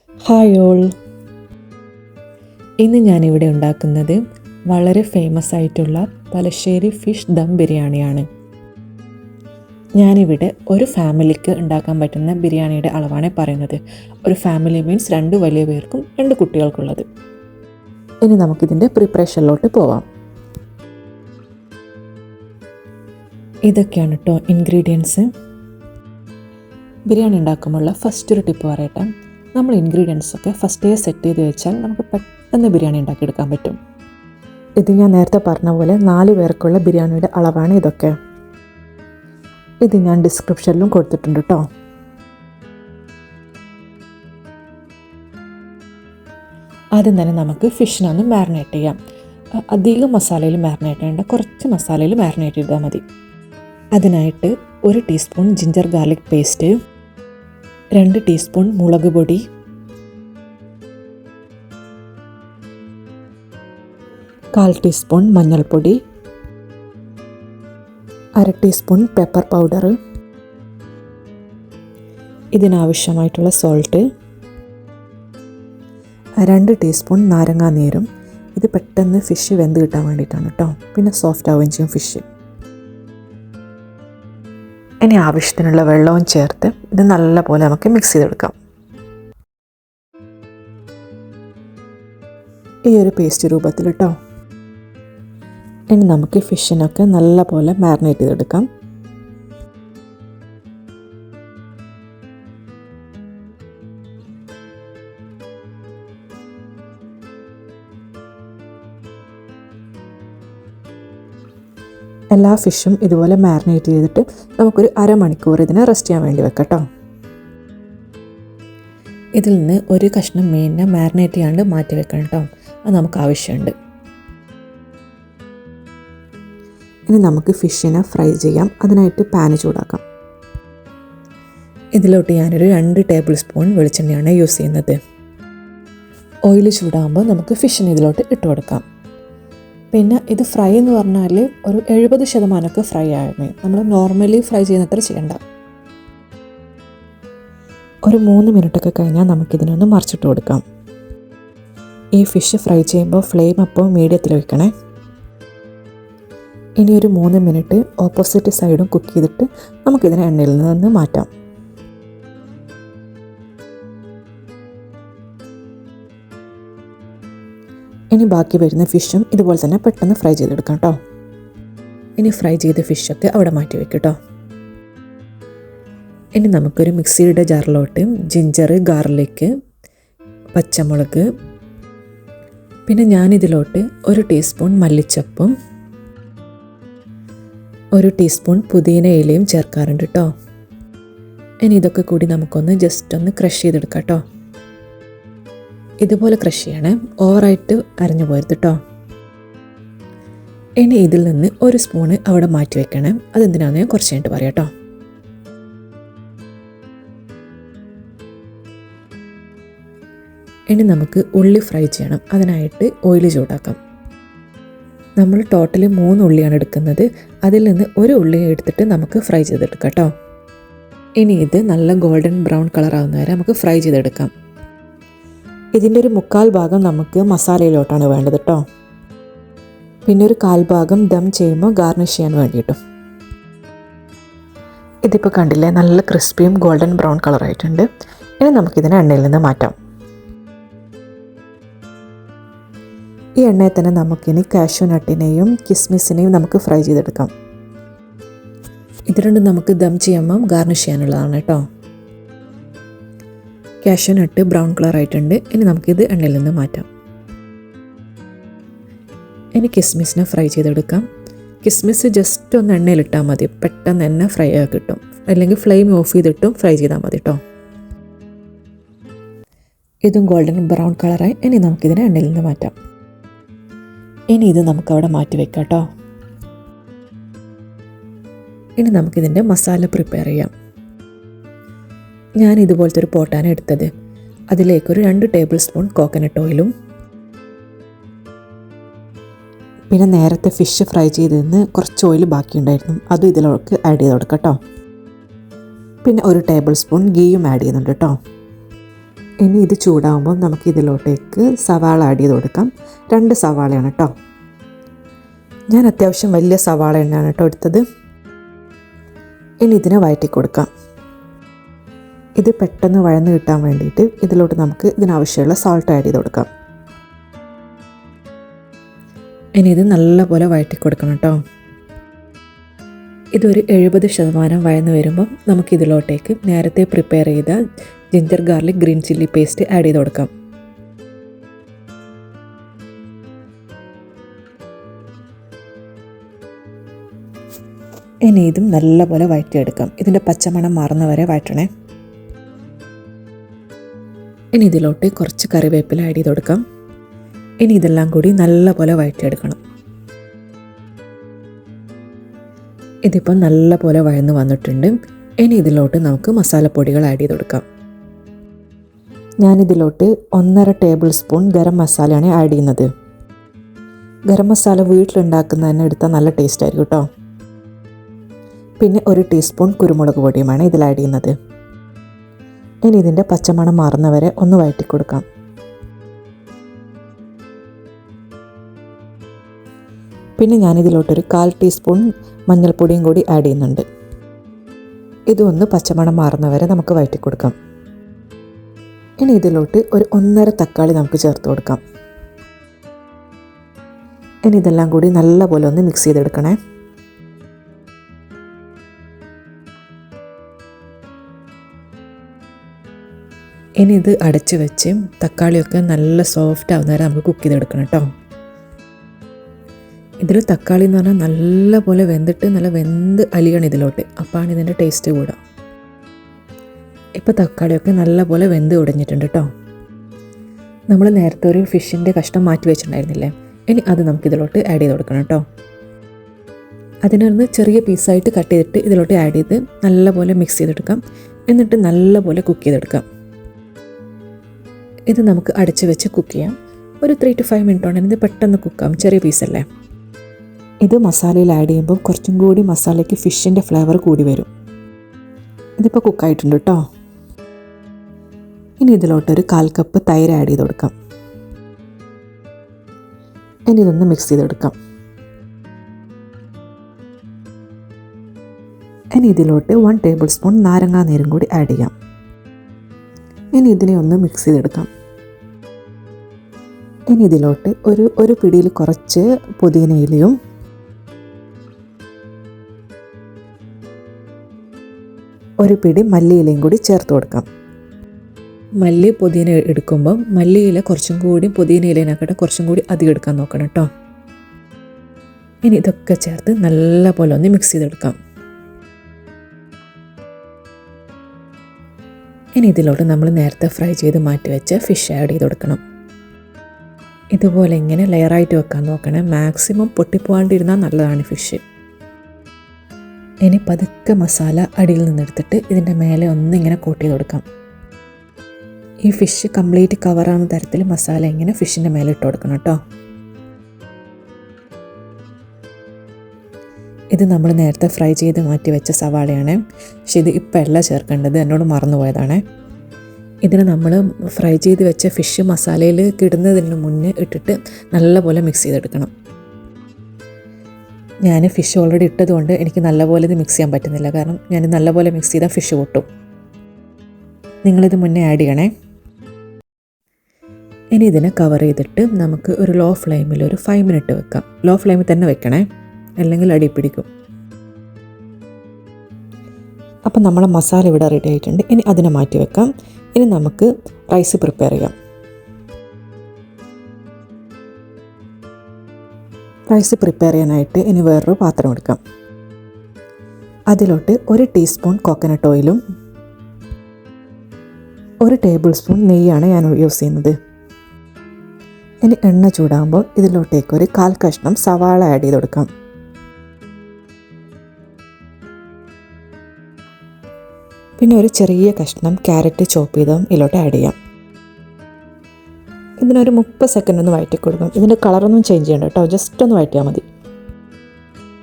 Hi all. ഇന്ന് ഞാനിവിടെ ഉണ്ടാക്കുന്നത് വളരെ ഫേമസ് ആയിട്ടുള്ള തലശ്ശേരി ഫിഷ് ദം ബിരിയാണിയാണ്. ഞാനിവിടെ ഒരു ഫാമിലിക്ക് ഉണ്ടാക്കാൻ പറ്റുന്ന ബിരിയാണിയുടെ അളവാണ് പറയുന്നത്. ഒരു ഫാമിലി മീൻസ് 2 വലിയ പേർക്കും 2 കുട്ടികൾക്കുള്ളത്. ഇനി നമുക്കിതിൻ്റെ പ്രിപ്പറേഷനിലോട്ട് പോവാം. ഇതൊക്കെയാണ് കേട്ടോ ഇൻഗ്രീഡിയൻസ്. ബിരിയാണി ഉണ്ടാക്കുമ്പോൾ ഫസ്റ്റ് ഒരു ടിപ്പ് പറയട്ടെ. നമ്മൾ ഇൻഗ്രീഡിയൻസൊക്കെ ഫസ്റ്റേ സെറ്റ് ചെയ്ത് വെച്ചാൽ നമുക്ക് പെട്ടെന്ന് ബിരിയാണി ഉണ്ടാക്കിയെടുക്കാൻ പറ്റും. ഇത് ഞാൻ നേരത്തെ പറഞ്ഞ പോലെ 4 പേർക്കുള്ള ബിരിയാണിയുടെ അളവാണ് ഇതൊക്കെ. ഇത് ഞാൻ ഡിസ്ക്രിപ്ഷനിലും കൊടുത്തിട്ടുണ്ട് കേട്ടോ. ആദ്യം തന്നെ നമുക്ക് ഫിഷിനൊന്ന് മാരിനേറ്റ് ചെയ്യാം. അധികം മസാലയിൽ മാരിനേറ്റ് ചെയ്യേണ്ട, കുറച്ച് മസാലയിൽ മാരിനേറ്റ് ചെയ്താൽ മതി. അതിനായിട്ട് 1 teaspoon ginger garlic paste, 2 teaspoon മുളക് പൊടി, 1/4 ടീസ്പൂൺ മഞ്ഞൾപ്പൊടി, 1/2 ടീസ്പൂൺ പെപ്പർ പൗഡർ, ഇതിനാവശ്യമായിട്ടുള്ള സോൾട്ട്, 2 ടീസ്പൂൺ നാരങ്ങാ നീരും. ഇത് പെട്ടെന്ന് ഫിഷ് വെന്ത് കിട്ടാൻ വേണ്ടിയിട്ടാണ് കേട്ടോ. പിന്നെ സോഫ്റ്റ് ആവുകയും ചെയ്യും ഫിഷ്. ഇനി ആവശ്യത്തിനുള്ള വെള്ളവും ചേർത്ത് ഇത് നല്ലപോലെ നമുക്ക് മിക്സ് ചെയ്തെടുക്കാം. ഈ ഒരു പേസ്റ്റ് രൂപത്തിൽ കേട്ടോ. ഇനി നമുക്ക് ഫിഷിനൊക്കെ നല്ലപോലെ മാരിനേറ്റ് ചെയ്തെടുക്കാം. എല്ലാ ഫിഷും ഇതുപോലെ മാരിനേറ്റ് ചെയ്തിട്ട് നമുക്കൊരു അരമണിക്കൂർ ഇതിനെ റെസ്റ്റ് ചെയ്യാൻ വേണ്ടി വെക്കാം കേട്ടോ. ഇതിൽ നിന്ന് ഒരു കഷ്ണം മീനിനെ മാരിനേറ്റ് ചെയ്യാണ്ട് മാറ്റി വെക്കണം കേട്ടോ. അത് നമുക്ക് ആവശ്യമുണ്ട്. ഇനി നമുക്ക് ഫിഷിനെ ഫ്രൈ ചെയ്യാം. അതിനായിട്ട് പാന് ചൂടാക്കാം. ഇതിലോട്ട് ഞാനൊരു 2 ടേബിൾ സ്പൂൺ വെളിച്ചെണ്ണയാണ് യൂസ് ചെയ്യുന്നത്. ഓയിൽ ചൂടാകുമ്പോൾ നമുക്ക് ഫിഷിനെ ഇതിലോട്ട് ഇട്ട് കൊടുക്കാം. പിന്നെ ഇത് ഫ്രൈ എന്ന് പറഞ്ഞാൽ ഒരു 70% ഫ്രൈ ആയിരുന്നു. നമ്മൾ നോർമലി ഫ്രൈ ചെയ്യുന്നത്ര ചെയ്യണ്ട. ഒരു 3 മിനിറ്റൊക്കെ കഴിഞ്ഞാൽ നമുക്കിതിനൊന്ന് മറിച്ചിട്ട് കൊടുക്കാം. ഈ ഫിഷ് ഫ്രൈ ചെയ്യുമ്പോൾ ഫ്ലെയിം അപ്പോൾ മീഡിയത്തിൽ വയ്ക്കണേ. ഇനി ഒരു 3 മിനിറ്റ് ഓപ്പോസിറ്റ് സൈഡും കുക്ക് ചെയ്തിട്ട് നമുക്കിതിനെ എണ്ണയിൽ നിന്ന് മാറ്റാം. ഇനി ബാക്കി വരുന്ന ഫിഷും ഇതുപോലെ തന്നെ പെട്ടെന്ന് ഫ്രൈ ചെയ്തെടുക്കാം കേട്ടോ. ഇനി ഫ്രൈ ചെയ്ത ഫിഷൊക്കെ അവിടെ മാറ്റി വെക്കും കേട്ടോ. ഇനി നമുക്കൊരു മിക്സിയുടെ ജാറിലോട്ട് ജിഞ്ചർ, ഗാർലിക്, പച്ചമുളക്, പിന്നെ ഞാനിതിലോട്ട് 1 ടീസ്പൂൺ മല്ലിച്ചപ്പും 1 ടീസ്പൂൺ പുതിന ഇലയും ചേർക്കാറുണ്ട് കേട്ടോ. ഇനി ഇതൊക്കെ കൂടി നമുക്കൊന്ന് ജസ്റ്റ് ഒന്ന് ക്രഷ് ചെയ്തെടുക്കാം കേട്ടോ. ഇതുപോലെ ക്രഷ് ചെയ്യണേ, ഓവറായിട്ട് അരഞ്ഞു പോരുത് കേട്ടോ. ഇനി ഇതിൽ നിന്ന് 1 സ്പൂണ് അവിടെ മാറ്റി വെക്കണേ. അതെന്തിനാണെന്ന് ഞാൻ കുറച്ച് കഴിഞ്ഞിട്ട് പറയാം കേട്ടോ. ഇനി നമുക്ക് ഉള്ളി ഫ്രൈ ചെയ്യണം. അതിനായിട്ട് ഓയിൽ ചൂടാക്കാം. നമ്മൾ ടോട്ടലി 3 ഉള്ളിയാണ് എടുക്കുന്നത്. അതിൽ നിന്ന് 1 ഉള്ളി എടുത്തിട്ട് നമുക്ക് ഫ്രൈ ചെയ്തെടുക്കാം കേട്ടോ. ഇനി ഇത് നല്ല ഗോൾഡൻ ബ്രൗൺ കളർ ആവുന്ന വരെ നമുക്ക് ഫ്രൈ ചെയ്തെടുക്കാം. ഇതിൻ്റെ ഒരു 1/4 ഭാഗം നമുക്ക് മസാലയിലോട്ടാണ് വേണ്ടത് കേട്ടോ. പിന്നെ ഒരു 1/4 ഭാഗം ദം ചെയ്യുമ്പോൾ ഗാർണിഷ് ചെയ്യാൻ വേണ്ടിയിട്ടും. ഇതിപ്പോൾ കണ്ടില്ലേ, നല്ല ക്രിസ്പിയും ഗോൾഡൻ ബ്രൗൺ കളറായിട്ടുണ്ട്. ഇനി നമുക്കിതിനെ എണ്ണയിൽ നിന്ന് മാറ്റാം. ഈ എണ്ണയിൽ തന്നെ നമുക്കിനി കാഷ്യൂ നട്ടിനെയും കിസ്മിസിനെയും നമുക്ക് ഫ്രൈ ചെയ്തെടുക്കാം. ഇത് രണ്ടും നമുക്ക് ദം ചെയ്യുമ്പം ഗാർണിഷ് ചെയ്യാനുള്ളതാണ് കേട്ടോ. കാഷ്യൂ നട്ട് ബ്രൗൺ കളർ ആയിട്ടുണ്ട്. ഇനി നമുക്കിത് എണ്ണയിൽ നിന്ന് മാറ്റാം. ഇനി കിസ്മിസിനെ ഫ്രൈ ചെയ്തെടുക്കാം. കിസ്മിസ് ജസ്റ്റ് ഒന്ന് എണ്ണയിലിട്ടാൽ മതി, പെട്ടെന്ന് തന്നെ ഫ്രൈ ആയി കിട്ടും. അല്ലെങ്കിൽ ഫ്ലെയിം ഓഫ് ചെയ്തിട്ടും ഫ്രൈ ചെയ്താൽ മതി കേട്ടോ. ഇതും ഗോൾഡൻ ബ്രൗൺ കളറായി. ഇനി നമുക്കിതിനെ എണ്ണയിൽ നിന്ന് മാറ്റാം. ഇനി ഇത് നമുക്കവിടെ മാറ്റി വെക്കാം കേട്ടോ. ഇനി നമുക്കിതിൻ്റെ മസാല പ്രിപ്പയർ ചെയ്യാം. ഞാൻ ഇതുപോലത്തെ ഒരു പോട്ടാണ് എടുത്തത്. അതിലേക്കൊരു 2 ടേബിൾ സ്പൂൺ കോക്കനട്ട് ഓയിലും പിന്നെ നേരത്തെ ഫിഷ് ഫ്രൈ ചെയ്തതിന് കുറച്ച് ഓയിൽ ബാക്കിയുണ്ടായിരുന്നു, അതും ഇതിലേക്ക് ആഡ് ചെയ്ത് കൊടുക്കാം കേട്ടോ. പിന്നെ 1 ടേബിൾ സ്പൂൺ ഗീയും ആഡ് ചെയ്യുന്നുണ്ട് കേട്ടോ. ഇനി ഇത് ചൂടാകുമ്പോൾ നമുക്ക് ഇതിലോട്ടേക്ക് സവാള ആഡ് ചെയ്ത് കൊടുക്കാം. 2 സവാളയാണ് കേട്ടോ. ഞാൻ അത്യാവശ്യം വലിയ സവാള എണ്ണയാണ് കേട്ടോ എടുത്തത്. ഇനി ഇതിനെ വഴറ്റി കൊടുക്കാം. ഇത് പെട്ടെന്ന് വഴന്ന് കിട്ടാൻ വേണ്ടിയിട്ട് ഇതിലോട്ട് നമുക്ക് ഇതിനാവശ്യമുള്ള സോൾട്ട് ആഡ് ചെയ്ത് കൊടുക്കാം. ഇനി ഇത് നല്ലപോലെ വഴറ്റി കൊടുക്കണം കേട്ടോ. ഇതൊരു 70% വഴന്ന് വരുമ്പം നമുക്കിതിലോട്ടേക്ക് നേരത്തെ പ്രിപ്പയർ ചെയ്ത ginger garlic green chilli paste add ചെയ്ത് കൊടുക്കാം. ഇനി ഇതും നല്ലപോലെ വഴറ്റിയെടുക്കാം. ഇതിൻ്റെ പച്ചമണം മാറുന്ന വരെ വഴറ്റണേ. ഇനി ഇതിലോട്ട് കുറച്ച് കറിവേപ്പില ആഡ് ചെയ്ത് കൊടുക്കാം. ഇനി ഇതെല്ലാം കൂടി നല്ലപോലെ വഴറ്റിയെടുക്കണം. ഇതിപ്പോൾ നല്ലപോലെ വഴന്ന് വന്നിട്ടുണ്ട്. ഇനി ഇതിലോട്ട് നമുക്ക് മസാലപ്പൊടികൾ ആഡ് ചെയ്ത് കൊടുക്കാം. ഞാനിതിലോട്ട് 1.5 ടേബിൾ സ്പൂൺ ഗരം മസാലയാണ് ആഡ് ചെയ്യുന്നത്. ഗരം മസാല വീട്ടിലുണ്ടാക്കുന്നതന്നെ എടുത്താൽ നല്ല ടേസ്റ്റ് ആയിരിക്കും കേട്ടോ. പിന്നെ 1 ടീസ്പൂൺ കുരുമുളക് പൊടിയുമാണ് ഇതിൽ ആഡ് ചെയ്യുന്നത്. ഇനി ഇതിൻ്റെ പച്ചമണം മാറുന്നവരെ ഒന്ന് വഴറ്റി കൊടുക്കാം. പിന്നെ ഞാനിതിലോട്ടൊരു 1/4 ടീസ്പൂൺ മഞ്ഞൾപ്പൊടിയും കൂടി ആഡ് ചെയ്യുന്നുണ്ട്. ഇതൊന്ന് പച്ചമണം മാറുന്നവരെ നമുക്ക് വഴറ്റി കൊടുക്കാം. ഇനി ഇതിലോട്ട് ഒരു 1.5 തക്കാളി നമുക്ക് ചേർത്ത് കൊടുക്കാം. ഇനി ഇതെല്ലാം കൂടി നല്ലപോലെ ഒന്ന് മിക്സ് ചെയ്തെടുക്കണേ. ഇനി ഇത് അടച്ച് വെച്ച് തക്കാളിയൊക്കെ നല്ല സോഫ്റ്റ് ആവുന്ന വരെ നമുക്ക് കുക്ക് ചെയ്തെടുക്കണം കേട്ടോ. ഇതിൽ തക്കാളി എന്ന് പറഞ്ഞാൽ നല്ല പോലെ വെന്തിട്ട് നല്ല വെന്ത് അലിയണം ഇതിലോട്ട്. അപ്പോഴാണ് ഇതിൻ്റെ ടേസ്റ്റ് കൂടുക. ഇപ്പോൾ തക്കാളിയൊക്കെ നല്ല പോലെ വെന്ത് ഉടഞ്ഞിട്ടുണ്ട് കേട്ടോ. നമ്മൾ നേരത്തെ ഒരു ഫിഷിൻ്റെ കഷ്ണം മാറ്റി വെച്ചിട്ടുണ്ടായിരുന്നില്ലേ, ഇനി അത് നമുക്കിതിലോട്ട് ആഡ് ചെയ്ത് കൊടുക്കണം കേട്ടോ. അതിനൊന്ന് ചെറിയ പീസായിട്ട് കട്ട് ചെയ്തിട്ട് ഇതിലോട്ട് ആഡ് ചെയ്ത് നല്ലപോലെ മിക്സ് ചെയ്തെടുക്കാം. എന്നിട്ട് നല്ലപോലെ കുക്ക് ചെയ്തെടുക്കാം. ഇത് നമുക്ക് അടച്ച് വെച്ച് കുക്ക് ചെയ്യാം. ഒരു 3 to 5 മിനിറ്റ് കൊണ്ട് ഇത് പെട്ടെന്ന് കുക്കാം. ചെറിയ പീസല്ലേ. ഇത് മസാലയിൽ ആഡ് ചെയ്യുമ്പോൾ കുറച്ചും കൂടി മസാലയ്ക്ക് ഫിഷിൻ്റെ ഫ്ലേവർ കൂടി വരും. ഇതിപ്പോൾ കുക്കായിട്ടുണ്ട് കേട്ടോ. ഇനി ഇതിലോട്ടൊരു 1/4 കപ്പ് തൈര് ആഡ് ചെയ്ത് കൊടുക്കാം. ഇനി ഇതൊന്ന് മിക്സ് ചെയ്തെടുക്കാം. ഇനി ഇതിലോട്ട് 1 ടേബിൾ സ്പൂൺ നാരങ്ങാ നീരും കൂടി ആഡ് ചെയ്യാം. ഇനി ഇതിനെ ഒന്ന് മിക്സ് ചെയ്തെടുക്കാം. ഇനി ഇതിലോട്ട് ഒരു പിടിയിൽ കുറച്ച് പുതിനയിലയും ഒരു പിടി മല്ലിയിലയും കൂടി ചേർത്ത് കൊടുക്കാം. മല്ലി പുതിന എടുക്കുമ്പം മല്ലിയില കുറച്ചും കൂടി പുതിനയിലേനെക്കാട്ടും കുറച്ചും കൂടി അധികം എടുക്കാൻ നോക്കണം കേട്ടോ. ഇനി ഇതൊക്കെ ചേർത്ത് നല്ല പോലെ ഒന്ന് മിക്സ് ചെയ്തെടുക്കാം. ഇനി ഇതിലോട്ട് നമ്മൾ നേരത്തെ ഫ്രൈ ചെയ്ത് മാറ്റി വെച്ച ഫിഷ് ആഡ് ചെയ്ത് കൊടുക്കണം. ഇതുപോലെ ഇങ്ങനെ ലെയറായിട്ട് വെക്കാൻ നോക്കണേ. മാക്സിമം പൊട്ടിപ്പോകാണ്ടിരുന്നാൽ നല്ലതാണ് ഫിഷ്. ഇനി പതുക്കെ മസാല അടിയിൽ നിന്നെടുത്തിട്ട് ഇതിൻ്റെ മേലെ ഒന്നിങ്ങനെ കോട്ട് ചെയ്ത് കൊടുക്കാം. ഈ ഫിഷ് കംപ്ലീറ്റ് കവറാവുന്ന തരത്തിൽ മസാല ഇങ്ങനെ ഫിഷിൻ്റെ മേലെ ഇട്ട് കൊടുക്കണം കേട്ടോ. ഇത് നമ്മൾ നേരത്തെ ഫ്രൈ ചെയ്ത് മാറ്റി വെച്ച സവാളയാണ്. പക്ഷെ ഇത് ഇപ്പം അല്ല ചേർക്കേണ്ടത്, എന്നോട് മറന്നുപോയതാണ്. ഇതിന് നമ്മൾ ഫ്രൈ ചെയ്ത് വെച്ച ഫിഷ് മസാലയിൽ കിടുന്നതിന് മുന്നേ ഇട്ടിട്ട് നല്ലപോലെ മിക്സ് ചെയ്തെടുക്കണം. ഞാൻ ഫിഷ് ഓൾറെഡി ഇട്ടതുകൊണ്ട് എനിക്ക് നല്ലപോലെ ഇത് മിക്സ് ചെയ്യാൻ പറ്റുന്നില്ല. കാരണം ഞാൻ നല്ലപോലെ മിക്സ് ചെയ്താൽ ഫിഷ് പൊട്ടും. നിങ്ങളിത് മുന്നേ ആഡ് ചെയ്യണേ. ഇനി ഇതിനെ കവർ ചെയ്തിട്ട് നമുക്ക് ഒരു ലോ ഫ്ലെയിമിൽ ഒരു 5 മിനിറ്റ് വെക്കാം. ലോ ഫ്ലെയിമിൽ തന്നെ വെക്കണേ, അല്ലെങ്കിൽ അടി പിടിക്കും. അപ്പം നമ്മളെ മസാല ഇവിടെ റെഡി ആയിട്ടുണ്ട്. ഇനി അതിനെ മാറ്റി വെക്കാം. ഇനി നമുക്ക് റൈസ് പ്രിപ്പയർ ചെയ്യാം. റൈസ് പ്രിപ്പയർ ചെയ്യാനായിട്ട് ഇനി വേറൊരു പാത്രം എടുക്കാം. അതിലോട്ട് 1 ടീസ്പൂൺ കോക്കനട്ട് ഓയിലും 1 ടേബിൾ സ്പൂൺ നെയ്യാണ് ഞാൻ യൂസ് ചെയ്യുന്നത്. ഇനി എണ്ണ ചൂടാകുമ്പോൾ ഇതിലോട്ടേക്ക് ഒരു 1/4 കഷ്ണം സവാള ആഡ് ചെയ്ത് കൊടുക്കാം. പിന്നെ ഒരു ചെറിയ കഷ്ണം ക്യാരറ്റ് ചോപ്പ് ചെയ്തതും ഇതിലോട്ട് ആഡ് ചെയ്യാം. ഇതിനൊരു 30 സെക്കൻഡ് ഒന്ന് വഴറ്റി കൊടുക്കാം. ഇതിൻ്റെ കളറൊന്നും ചേഞ്ച് ചെയ്യണ്ട കേട്ടോ, ജസ്റ്റ് ഒന്ന് വഴറ്റിയാൽ മതി.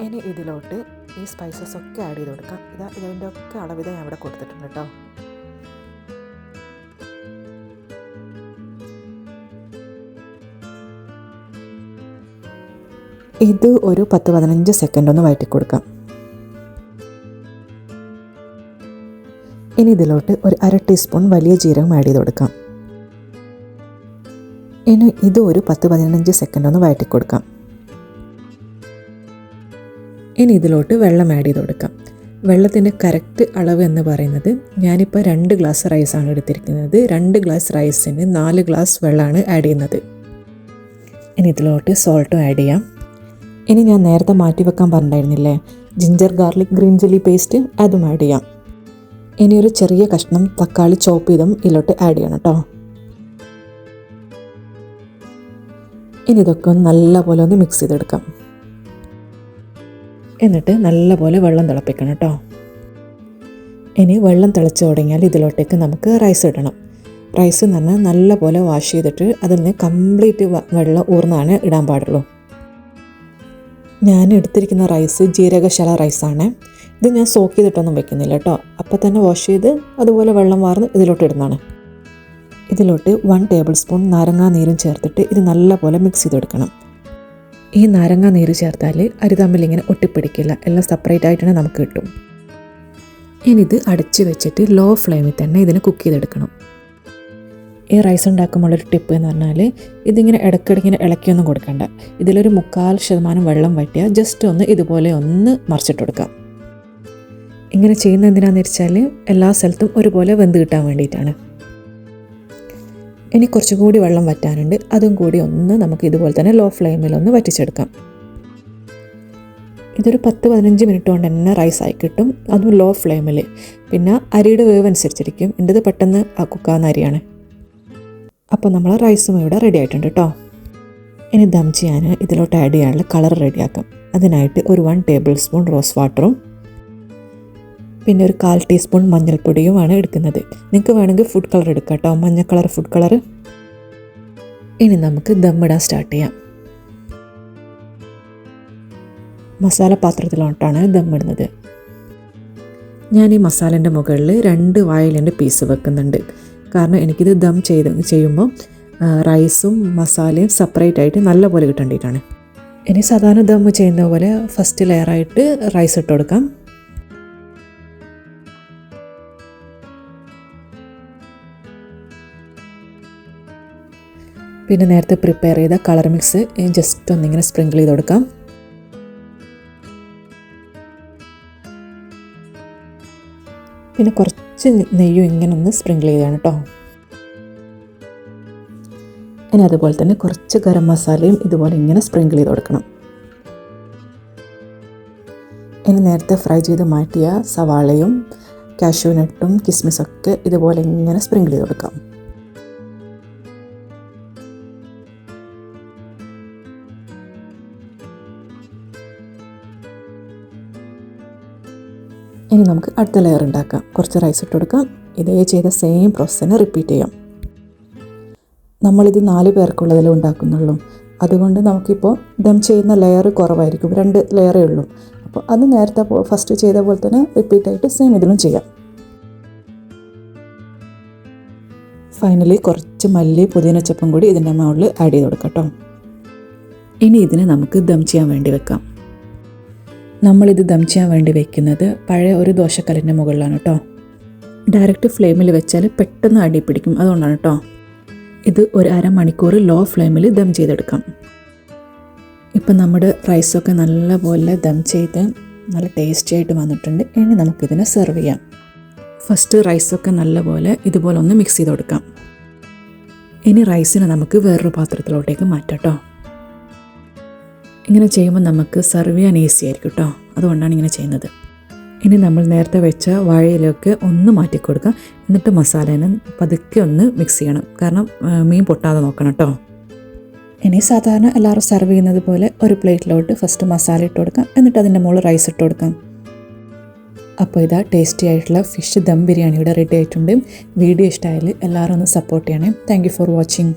ഇനി ഇതിലോട്ട് ഈ സ്പൈസസ് ഒക്കെ ആഡ് ചെയ്ത് കൊടുക്കാം. ഇതിൻ്റെ ഒക്കെ അളവിത ഞാൻ ഇവിടെ കൊടുത്തിട്ടുണ്ട് കേട്ടോ. ഇത് ഒരു 10-15 സെക്കൻഡ് ഒന്ന് വഴറ്റി കൊടുക്കാം. ഇനി ഇതിലോട്ട് ഒരു 1/2 ടീസ്പൂൺ വലിയ ജീരകം ആഡ് ചെയ്ത് കൊടുക്കാം. ഇനി ഇത് ഒരു 10-15 സെക്കൻഡ് ഒന്ന് വഴറ്റി കൊടുക്കാം. ഇനി ഇതിലോട്ട് വെള്ളം ആഡ് ചെയ്ത് കൊടുക്കാം. വെള്ളത്തിൻ്റെ കറക്റ്റ് അളവ് എന്ന് പറയുന്നത് ഞാനിപ്പോൾ 2 ഗ്ലാസ് റൈസാണ് എടുത്തിരിക്കുന്നത്. 2 ഗ്ലാസ് റൈസിന് 4 ഗ്ലാസ് വെള്ളമാണ് ആഡ് ചെയ്യുന്നത്. ഇനി ഇതിലോട്ട് സോൾട്ടും ആഡ് ചെയ്യാം. ഇനി ഞാൻ നേരത്തെ മാറ്റി വെക്കാൻ പറഞ്ഞിട്ടുണ്ടായിരുന്നില്ലേ ginger garlic green chilli paste, അതും ആഡ് ചെയ്യാം. ഇനി ഒരു ചെറിയ കഷ്ണം തക്കാളി ചോപ്പ് ചെയ്തും ഇതിലോട്ട് ആഡ് ചെയ്യണം കേട്ടോ. ഇനി ഇതൊക്കെ ഒന്ന് നല്ലപോലെ ഒന്ന് മിക്സ് ചെയ്തെടുക്കാം. എന്നിട്ട് നല്ലപോലെ വെള്ളം തിളപ്പിക്കണം കേട്ടോ. ഇനി വെള്ളം തിളച്ച് തുടങ്ങിയാൽ ഇതിലോട്ടേക്ക് നമുക്ക് റൈസ് ഇടണം. റൈസ് എന്ന് പറഞ്ഞാൽ നല്ലപോലെ വാഷ് ചെയ്തിട്ട് അതിൽ നിന്ന് കംപ്ലീറ്റ് വെള്ളം ഊർന്നാണ് ഇടാൻ പാടുള്ളൂ. ഞാൻ എടുത്തിരിക്കുന്ന റൈസ് ജീരകശാല റൈസാണ്. ഇത് ഞാൻ സോക്ക് ചെയ്തിട്ടൊന്നും വെക്കുന്നില്ല കേട്ടോ. അപ്പോൾ തന്നെ വാഷ് ചെയ്ത് അതുപോലെ വെള്ളം വാർന്ന് ഇതിലോട്ട് ഇടുന്നതാണ്. ഇതിലോട്ട് 1 ടേബിൾ സ്പൂൺ നാരങ്ങാ നീരും ചേർത്തിട്ട് ഇത് നല്ലപോലെ മിക്സ് ചെയ്തെടുക്കണം. ഈ നാരങ്ങാ നീര് ചേർത്താൽ അരി തമ്മിൽ ഇങ്ങനെ ഒട്ടിപ്പിടിക്കില്ല, എല്ലാം സെപ്പറേറ്റ് ആയിട്ട് തന്നെ നമുക്ക് കിട്ടും. ഇനി ഇത് അടച്ച് വെച്ചിട്ട് ലോ ഫ്ലെയിമിൽ തന്നെ ഇതിന് കുക്ക് ചെയ്തെടുക്കണം. ഈ റൈസ് ഉണ്ടാക്കുമ്പോഴൊരു ടിപ്പ് എന്ന് പറഞ്ഞാൽ ഇതിങ്ങനെ ഇടയ്ക്കിടയ്ക്കിങ്ങനെ ഇളക്കിയൊന്നും കൊടുക്കണ്ട. ഇതിലൊരു 3/4% വെള്ളം വറ്റിയാൽ ജസ്റ്റ് ഒന്ന് ഇതുപോലെ ഒന്ന് മറിച്ചിട്ട് കൊടുക്കാം. ഇങ്ങനെ ചെയ്യുന്നത് എന്തിനാണെന്ന് വെച്ചാൽ എല്ലാ സ്ഥലത്തും ഒരുപോലെ വെന്ത് കിട്ടാൻ വേണ്ടിയിട്ടാണ്. ഇനി കുറച്ചുകൂടി വെള്ളം വറ്റാനുണ്ട്, അതും കൂടി ഒന്ന് നമുക്ക് ഇതുപോലെ തന്നെ ലോ ഫ്ലെയിമിലൊന്ന് വറ്റിച്ചെടുക്കാം. ഇതൊരു 10-15 മിനിറ്റ് കൊണ്ട് തന്നെ റൈസായി കിട്ടും, അതും ലോ ഫ്ലെയിമിൽ. പിന്നെ അരിയുടെ വേവ് അനുസരിച്ചിരിക്കും. എൻ്റെത് പെട്ടെന്ന് കുക്കാവുന്ന അരിയാണ്. അപ്പോൾ നമ്മൾ റൈസും ഇവിടെ റെഡി ആയിട്ടുണ്ട് കേട്ടോ. ഇനി ദം ചെയ്യാൻ ഇതിലോട്ട് ആഡ് ചെയ്യാനുള്ള കളർ റെഡിയാക്കാം. അതിനായിട്ട് ഒരു 1 ടേബിൾ സ്പൂൺ റോസ് വാട്ടറും പിന്നെ ഒരു 1/4 ടീസ്പൂൺ മഞ്ഞൾപ്പൊടിയുമാണ് എടുക്കുന്നത്. നിങ്ങൾക്ക് വേണമെങ്കിൽ ഫുഡ് കളർ എടുക്കാം കേട്ടോ, മഞ്ഞ കളർ ഫുഡ് കളർ. ഇനി നമുക്ക് ദമ്മിടാൻ സ്റ്റാർട്ട് ചെയ്യാം. മസാല പാത്രത്തിലോട്ടാണ് ദമ്മിടുന്നത്. ഞാൻ ഈ മസാലേൻ്റെ മുകളിൽ 2 വാഴയിലേൻ്റെ പീസ് വെക്കുന്നുണ്ട്. കാരണം എനിക്കിത് ദം ചെയ്യുമ്പോൾ റൈസും മസാലയും സെപ്പറേറ്റ് ആയിട്ട് നല്ലപോലെ കിട്ടേണ്ടിയിട്ടാണ്. ഇനി സാധാരണ ദം ചെയ്യുന്ന പോലെ ഫസ്റ്റ് ലെയറായിട്ട് റൈസ് ഇട്ട് കൊടുക്കാം. പിന്നെ നേരത്തെ പ്രിപ്പയർ ചെയ്ത കളർ മിക്സ് ജസ്റ്റ് ഒന്നിങ്ങനെ സ്പ്രിങ്കിൾ ചെയ്ത് കൊടുക്കാം. പിന്നെ കുറച്ച് നെയ്യും ഇങ്ങനെ ഒന്ന് സ്പ്രിങ്കിൾ ചെയ്താണ് കേട്ടോ. ഇനി അതുപോലെ തന്നെ കുറച്ച് ഗരം മസാലയും ഇതുപോലെ ഇങ്ങനെ സ്പ്രിങ്കിൾ ചെയ്ത് കൊടുക്കണം. ഇനി നേരത്തെ ഫ്രൈ ചെയ്ത് മാറ്റിയ സവാളയും കാഷ്യൂനട്ടും കിസ്മിസൊക്കെ ഇതുപോലെ ഇങ്ങനെ സ്പ്രിങ്കിൾ ചെയ്ത് കൊടുക്കാം. ഇനി നമുക്ക് അടുത്ത ലെയർ ഉണ്ടാക്കാം. കുറച്ച് റൈസ് ഇട്ട് കൊടുക്കാം. ഇതേ ചെയ്ത സെയിം പ്രോസസ്സ് തന്നെ റിപ്പീറ്റ് ചെയ്യാം. നമ്മളിത് 4 പേർക്കുള്ളതിലും ഉണ്ടാക്കുന്നുള്ളൂ. അതുകൊണ്ട് നമുക്കിപ്പോൾ ദം ചെയ്യുന്ന ലെയർ കുറവായിരിക്കും, 2 ലെയറേ ഉള്ളൂ. അപ്പോൾ അത് നേരത്തെ ഫസ്റ്റ് ചെയ്ത പോലെ തന്നെ റിപ്പീറ്റായിട്ട് സെയിം ഇതിലും ചെയ്യാം. ഫൈനലി കുറച്ച് മല്ലി പുതിനച്ചപ്പും കൂടി ഇതിൻ്റെ മുകളിൽ ആഡ് ചെയ്ത് കൊടുക്കാം കേട്ടോ. ഇനി ഇതിനെ നമുക്ക് ദം ചെയ്യാൻ വേണ്ടി വെക്കാം. നമ്മളിത് ദം ചെയ്യാൻ വേണ്ടി വെക്കുന്നത് പഴയ ഒരു ദോശക്കല്ലിൻ്റെ മുകളിലാണ് കേട്ടോ. ഡയറക്റ്റ് ഫ്ലെയിമിൽ വെച്ചാൽ പെട്ടെന്ന് അടി പിടിക്കും, അതുകൊണ്ടാണ് കേട്ടോ. ഇത് ഒരു 1/2 മണിക്കൂർ ലോ ഫ്ലെയിമിൽ ദം ചെയ്തെടുക്കാം. ഇപ്പം നമ്മുടെ റൈസൊക്കെ നല്ലപോലെ ദം ചെയ്ത് നല്ല ടേസ്റ്റി ആയിട്ട് വന്നിട്ടുണ്ട്. ഇനി നമുക്കിതിനെ സെർവ് ചെയ്യാം. ഫസ്റ്റ് റൈസൊക്കെ നല്ലപോലെ ഇതുപോലെ ഒന്ന് മിക്സ് ചെയ്ത് കൊടുക്കാം. ഇനി റൈസിനെ നമുക്ക് വേറൊരു പാത്രത്തിലോട്ടേക്ക് മാറ്റാം കേട്ടോ. ഇങ്ങനെ ചെയ്യുമ്പോൾ നമുക്ക് സെർവ് ചെയ്യാൻ ഈസി ആയിരിക്കും കേട്ടോ, അതുകൊണ്ടാണ് ഇങ്ങനെ ചെയ്യുന്നത്. ഇനി നമ്മൾ നേരത്തെ വെച്ച വാഴയിലൊക്കെ ഒന്ന് മാറ്റി കൊടുക്കാം. എന്നിട്ട് മസാലേനെ പതുക്കെ ഒന്ന് മിക്സ് ചെയ്യണം, കാരണം മീൻ പൊട്ടാതെ നോക്കണം കേട്ടോ. ഇനി സാധാരണ എല്ലാവരും സെർവ് ചെയ്യുന്നത് പോലെ ഒരു പ്ലേറ്റിലോട്ട് ഫസ്റ്റ് മസാല ഇട്ട് കൊടുക്കാം, എന്നിട്ട് അതിൻ്റെ മുകളിൽ റൈസ് ഇട്ട് കൊടുക്കാം. അപ്പോൾ ഇതാ ടേസ്റ്റി ആയിട്ടുള്ള ഫിഷ് ദം ബിരിയാണി ഇവിടെ റെഡി ആയിട്ടുണ്ട്. വീഡിയോ ഇഷ്ടമായാൽ എല്ലാവരും ഒന്ന് സപ്പോർട്ട് ചെയ്യണേ. Thank you for watching.